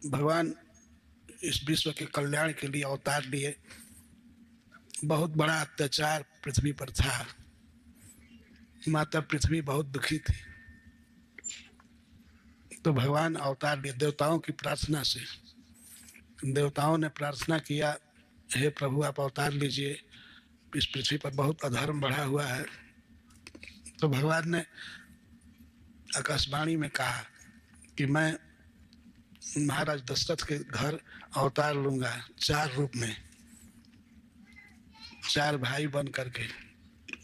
भगवान इस विश्व के कल्याण के लिए अवतार लिए। बहुत बड़ा अत्याचार पृथ्वी पर था। माता पृथ्वी बहुत दुखी थी, तो भगवान अवतार लिए देवताओं की प्रार्थना से। देवताओं ने प्रार्थना किया, हे प्रभु आप अवतार लीजिए, इस पृथ्वी पर बहुत अधर्म बढ़ा हुआ है। तो भगवान ने आकाशवाणी में कहा कि मैं महाराज दशरथ के घर अवतार लूंगा, 4 रूप में, 4 भाई बन करके,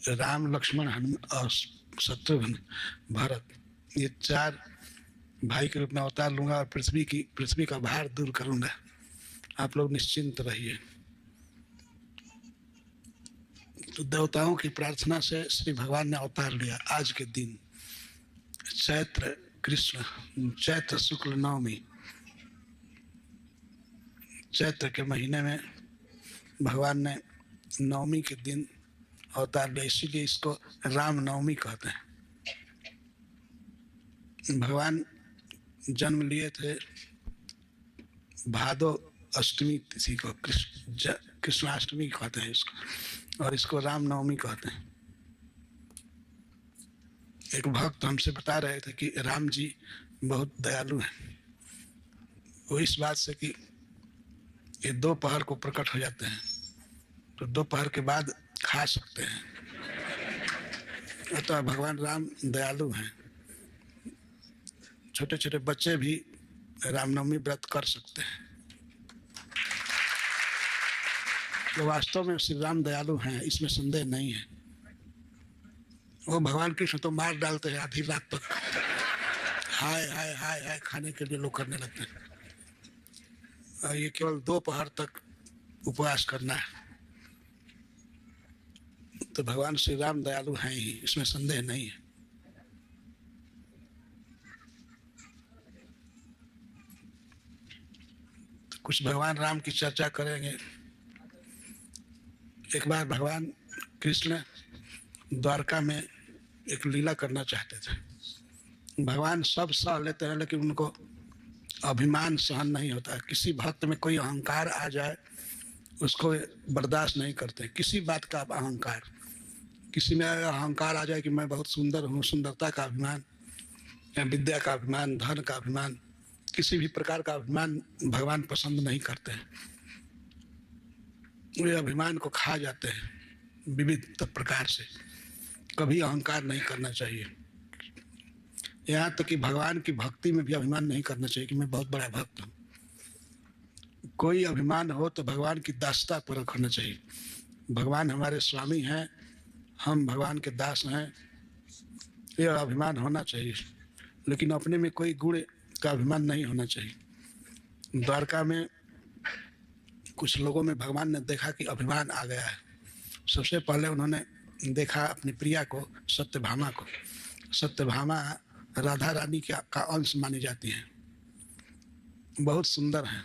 राम लक्ष्मण हनुमान और शत्रुघ्न भरत, ये 4 भाई के रूप में अवतार लूंगा और पृथ्वी का भार दूर करूंगा। आप लोग निश्चिंत रहिए। तो देवताओं की प्रार्थना से श्री भगवान ने अवतार लिया। आज के दिन चैत्र शुक्ल नवमी, चैत्र के महीने में भगवान ने नवमी के दिन अवतार लिया, इसीलिए इसको राम नवमी कहते हैं। भगवान जन्म लिए थे भादो अष्टमी तिथि को, कृष्णाष्टमी कहते हैं इसको, और इसको राम नवमी कहते हैं। एक भक्त हमसे बता रहे थे कि राम जी बहुत दयालु हैं। वो इस बात से कि ये दोपहर को प्रकट हो जाते हैं, तो दोपहर के बाद खा सकते हैं। तो भगवान राम दयालु हैं। छोटे छोटे बच्चे भी रामनवमी व्रत कर सकते हैं। तो वास्तव में श्री राम दयालु हैं, इसमें संदेह नहीं है। वो भगवान कृष्ण तो मार डालते हैं आधी रात तक, हाय हाय हाय हाय खाने के लिए लोग करने लगते हैं, और ये केवल दोपहर तक उपवास करना है। तो भगवान श्री राम दयालु हैं ही, इसमें संदेह नहीं है। तो कुछ भगवान राम की चर्चा करेंगे। एक बार भगवान कृष्ण द्वारका में एक लीला करना चाहते थे। भगवान सब सह लेते हैं, लेकिन उनको अभिमान सहन नहीं होता। किसी भक्त में कोई अहंकार आ जाए उसको बर्दाश्त नहीं करते। किसी बात का अहंकार, किसी में अहंकार आ जाए कि मैं बहुत सुंदर हूँ, सुंदरता का अभिमान या विद्या का अभिमान, धन का अभिमान, किसी भी प्रकार का अभिमान भगवान पसंद नहीं करते हैं। वे अभिमान को खा जाते हैं विविध प्रकार से। कभी अहंकार नहीं करना चाहिए। यहाँ तक कि भगवान की भक्ति में भी अभिमान नहीं करना चाहिए कि मैं बहुत बड़ा भक्त हूँ। कोई अभिमान हो तो भगवान की दासता पर रखना चाहिए। भगवान हमारे स्वामी हैं, हम भगवान के दास हैं, यह अभिमान होना चाहिए। लेकिन अपने में कोई गुण का अभिमान नहीं होना चाहिए। द्वारका में कुछ लोगों में भगवान ने देखा कि अभिमान आ गया है। सबसे पहले उन्होंने देखा अपनी प्रिया को, सत्यभामा को। सत्यभामा राधा रानी का अंश मानी जाती हैं, बहुत सुंदर हैं।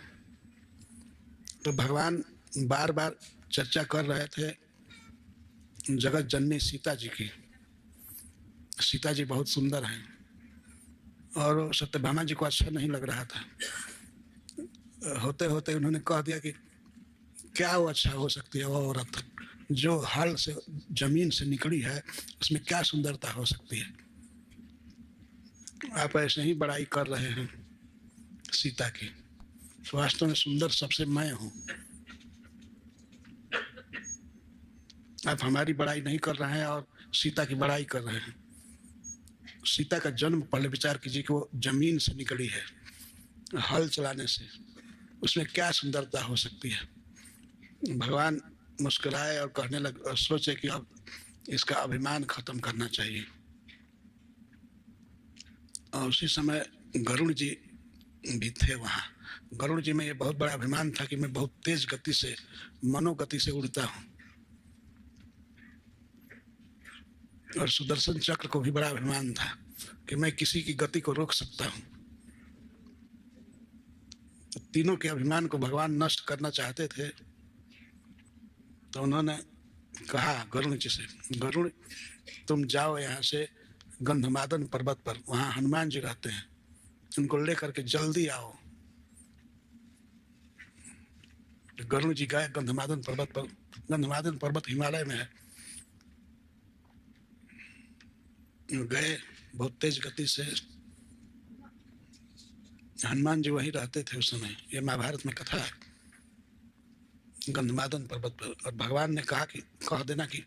तो भगवान बार बार चर्चा कर रहे थे जगत जननी सीता जी की। सीता जी बहुत सुंदर हैं, और सत्यभामा जी को अच्छा नहीं लग रहा था। होते होते उन्होंने कह दिया कि क्या वो अच्छा हो सकती है, वो औरत जो हल से जमीन से निकली है, उसमें क्या सुंदरता हो सकती है। आप ऐसे ही बड़ाई कर रहे हैं सीता की। वास्तव में सुंदर सबसे मैं हूँ। आप हमारी बड़ाई नहीं कर रहे हैं और सीता की बड़ाई कर रहे हैं। सीता का जन्म पहले विचार कीजिए कि वो जमीन से निकली है, हल चलाने से, उसमें क्या सुंदरता हो सकती है। भगवान मुस्कुराए और कहने लगे और सोचे कि अब इसका अभिमान खत्म करना चाहिए। और उसी समय गरुड़ जी भी थे वहाँ। गरुड़ जी में ये बहुत बड़ा अभिमान था कि मैं बहुत तेज गति से, मनोगति से उड़ता हूँ। और सुदर्शन चक्र को भी बड़ा अभिमान था कि मैं किसी की गति को रोक सकता हूँ। तो तीनों के अभिमान को भगवान नष्ट करना चाहते थे। तो उन्होंने कहा गरुड़ जी से, गरुड़ तुम जाओ यहाँ से गंधमादन पर्वत पर, वहाँ हनुमान जी रहते हैं, उनको लेकर के जल्दी आओ। गरुड़ जी गए गंधमादन पर्वत पर। गंधमादन पर्वत हिमालय में है। गए बहुत तेज गति से। हनुमान जी वहीं रहते थे उस समय, ये महाभारत में कथा है। गंधमादन पर्वत पर, और भगवान ने कहा कि कह देना कि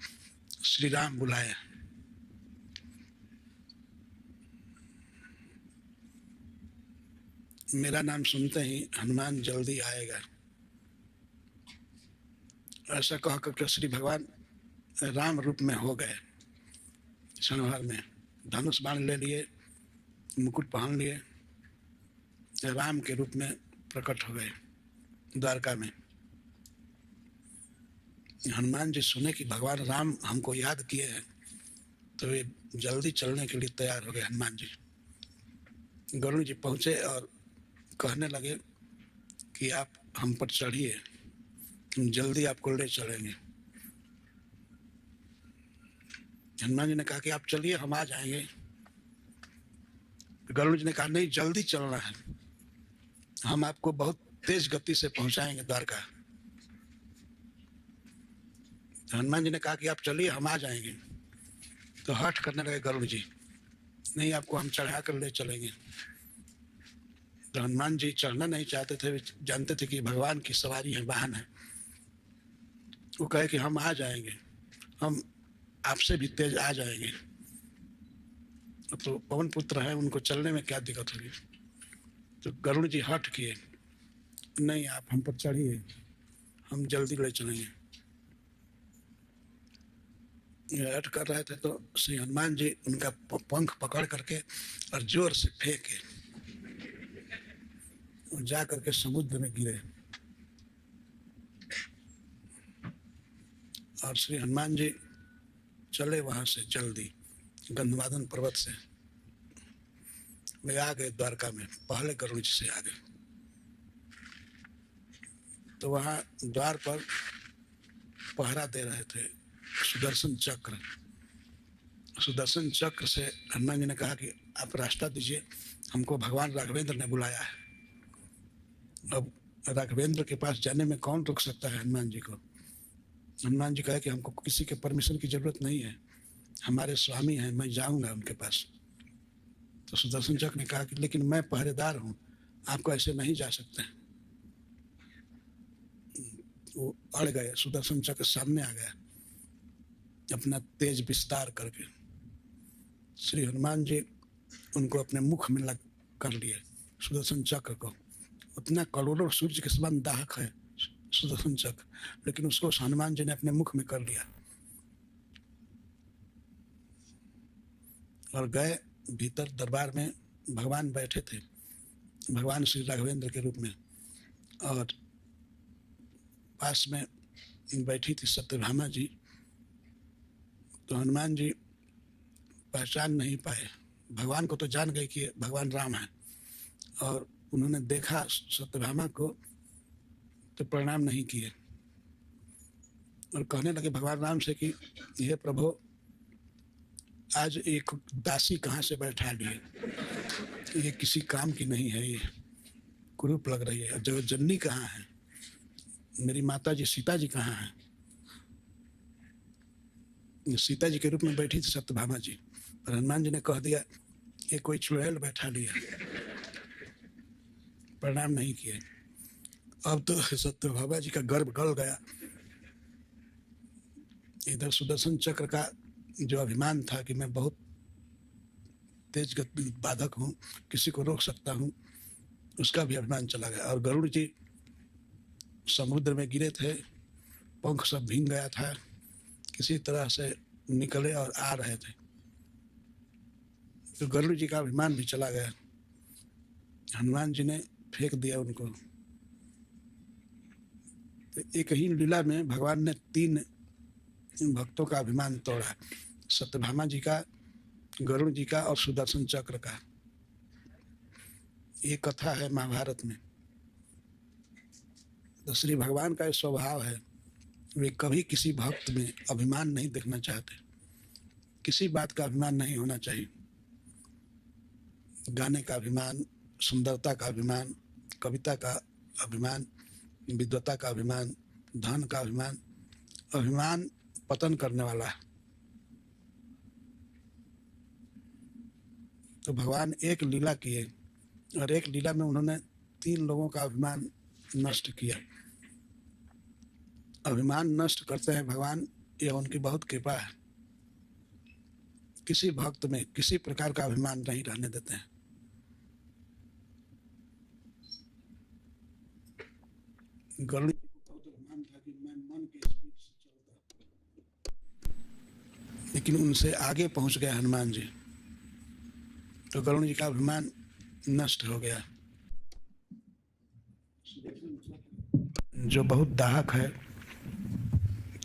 श्री राम बुलाए। मेरा नाम सुनते ही हनुमान जल्दी आएगा, ऐसा कह कर श्री भगवान राम रूप में हो गए। क्षण भर में धनुष बाण ले लिए, मुकुट पहन लिए, राम के रूप में प्रकट हो गए द्वारका में। हनुमान जी सुने कि भगवान राम हमको याद किए हैं, तो वे जल्दी चलने के लिए तैयार हो गए। हनुमान जी गरुड़ जी पहुंचे और कहने लगे कि आप हम पर चढ़िए, हम जल्दी आपको ले चलेंगे। हनुमान जी ने कहा कि आप चलिए, हम आ जाएंगे। गरुड़ जी ने कहा नहीं, जल्दी चलना है, हम आपको बहुत तेज गति से पहुंचाएंगे द्वारका। हनुमान जी ने कहा कि आप चलिए, हम आ जाएंगे। तो हठ करने लगे गरुड़ जी, नहीं, आपको हम चढ़ा कर ले चलेंगे। तो हनुमान जी चढ़ना नहीं चाहते थे, जानते थे कि भगवान की सवारी है, वाहन है। वो कहे कि हम आ जाएंगे, हम आपसे भी तेज आ जाएंगे। तो पवन पुत्र है, उनको चलने में क्या दिक्कत होगी। तो गरुड़ जी हठ किए, नहीं, आप हम पर चढ़िए, हम जल्दी ले चलेंगे। हठ कर रहे थे तो श्री हनुमान जी उनका पंख पकड़ करके और जोर से फेंके, जा करके समुद्र में गिरे। और श्री हनुमान जी चले वहां से जल्दी, गंधमादन पर्वत से वे आ गए द्वारका में, पहले गरुड़ जी से आ गए। तो वहां द्वार पर पहरा दे रहे थे सुदर्शन चक्र। सुदर्शन चक्र से हनुमान जी ने कहा कि आप रास्ता दीजिए, हमको भगवान राघवेंद्र ने बुलाया है। अब राघवेंद्र के पास जाने में कौन रोक सकता है हनुमान जी को। हनुमान जी कहे कि हमको किसी के परमिशन की जरूरत नहीं है, हमारे स्वामी हैं, मैं जाऊंगा उनके पास। तो सुदर्शन चक्र ने कहा कि लेकिन मैं पहरेदार हूं, आपको ऐसे नहीं जा सकते। वो अड़ गए, सुदर्शन चक्र सामने आ गया अपना तेज विस्तार करके। श्री हनुमान जी उनको अपने मुख में लग कर लिए सुदर्शन चक्र को। उतना करोड़ों सूर्य के समान दाहक है सुदर्शन चक्र, लेकिन उसको हनुमान जी ने अपने मुख में कर लिया और गए भीतर। दरबार में भगवान बैठे थे, भगवान श्री राघवेंद्र के रूप में, और पास में बैठी थी सत्यभामा जी। तो हनुमान जी पहचान नहीं पाए, भगवान को तो जान गए कि भगवान राम है, और उन्होंने देखा सत्यभामा को तो प्रणाम नहीं किए और कहने लगे भगवान राम से कि हे प्रभु, आज एक दासी कहाँ से बैठा लिए, ये किसी काम की नहीं है, ये कुरूप लग रही है। जगत जननी कहाँ है, मेरी माता जी सीता जी कहाँ हैं। सीता जी के रूप में बैठी थी सत्यभामा जी, और हनुमान जी ने कह दिया ये कोई चुड़ैल बैठा लिया, प्रणाम नहीं किए। अब तो सत्यभामा जी का गर्व गल गया। इधर सुदर्शन चक्र का जो अभिमान था कि मैं बहुत तेज गति बाधक हूँ, किसी को रोक सकता हूँ, उसका भी अभिमान चला गया। और गरुड़ जी समुद्र में गिरे थे, पंख सब भीग गया था, किसी तरह से निकले और आ रहे थे, तो गरुड़ जी का अभिमान भी चला गया। हनुमान जी ने फेंक दिया उनको। तो एक ही लीला में भगवान ने 3 भक्तों का अभिमान तोड़ा, सत्यभामा जी का, गरुड़ जी का और सुदर्शन चक्र का। ये कथा है महाभारत में। तो श्री भगवान का ये स्वभाव है, वे कभी किसी भक्त में अभिमान नहीं देखना चाहते, किसी बात का अभिमान नहीं होना चाहिए। गाने का अभिमान, सुंदरता का अभिमान, कविता का अभिमान, विद्वता का अभिमान, धन का अभिमान। अभिमान पतन करने वाला है। तो भगवान एक लीला किए और एक लीला में उन्होंने 3 लोगों का अभिमान नष्ट किया। अभिमान नष्ट करते हैं भगवान, यह उनकी बहुत कृपा है। किसी भक्त में किसी प्रकार का अभिमान नहीं रहने देते हैं। गरुड़ जी को बहुत अभिमान था कि मैं मन के स्पीड से चलता, लेकिन उनसे आगे पहुंच गए हनुमान जी, तो गरुड़ जी का अभिमान नष्ट हो गया। जो बहुत दाहक है,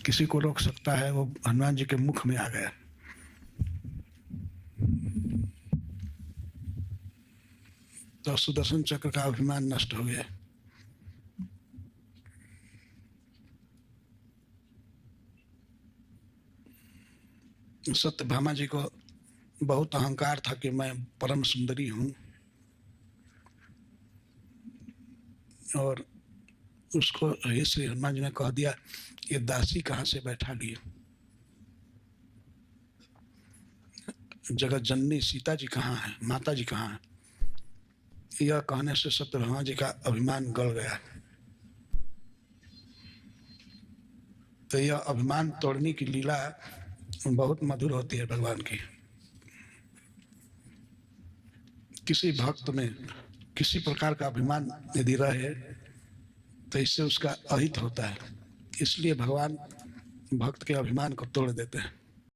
किसी को रोक सकता है, वो हनुमान जी के मुख में आ गया। तो सुदर्शन चक्र का अभिमान नष्ट हो गया। सत्यभामा जी को बहुत अहंकार था कि मैं परम सुंदरी हूं, और उसको हे श्री हनुमान जी ने कह दिया, ये दासी कहाँ से बैठा लिए। जगत जननी सीता जी कहाँ है, माता जी कहाँ है। यह कहने से सत्यभामा जी का अभिमान गल गया। तो यह अभिमान तोड़ने की लीला बहुत मधुर होती है भगवान की। किसी भक्त में किसी प्रकार का अभिमान यदि रहे तो इससे उसका अहित होता है। इसलिए भगवान भक्त के अभिमान को तोड़ देते हैं।